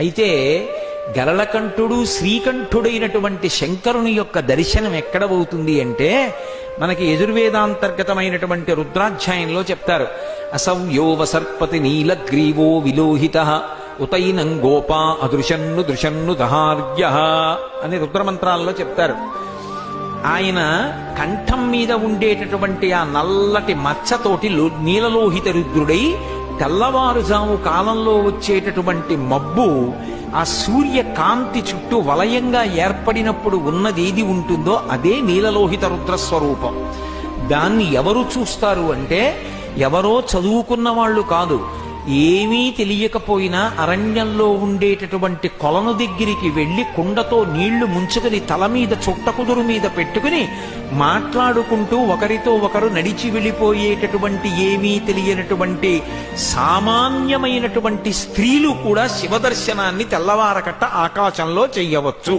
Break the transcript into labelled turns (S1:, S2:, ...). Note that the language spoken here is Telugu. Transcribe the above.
S1: అయితే గరళకంఠుడు శ్రీకంఠుడైనటువంటి శంకరుని యొక్క దర్శనం ఎక్కడవుతుంది అంటే మనకి యజుర్వేదాంతర్గతమైనటువంటి రుద్రాధ్యాయంలో చెప్తారు. అసవ్యోవ సర్పతి నీలగ్రీవో విలోహిత ఉతైనం గోపా అదృశన్ను దృశన్ను దహార్య అని రుద్రమంత్రాల్లో చెప్తారు. ఆయన కంఠం మీద ఉండేటటువంటి ఆ నల్లటి మచ్చతోటి నీలలోహిత రుద్రుడై తెల్లవారుజాము కాలంలో వచ్చేటటువంటి మబ్బు ఆ సూర్య కాంతి చుట్టూ వలయంగా ఏర్పడినప్పుడు ఉన్నది ఏది ఉంటుందో అదే నీలలోహిత రుద్రస్వరూపం. దాన్ని ఎవరు చూస్తారు అంటే ఎవరో చదువుకున్న వాళ్ళు కాదు, ఏమీ తెలియకపోయినా అరణ్యంలో ఉండేటటువంటి కొలను దగ్గరికి వెళ్లి కుండతో నీళ్లు ముంచుకుని తల మీద చుట్టకుదురు మీద పెట్టుకుని మాట్లాడుకుంటూ ఒకరితో ఒకరు నడిచి వెళ్ళిపోయేటటువంటి ఏమీ తెలియనటువంటి సామాన్యమైనటువంటి స్త్రీలు కూడా శివదర్శనాన్ని తెల్లవారకట్ట ఆకాశంలో చెయ్యవచ్చు.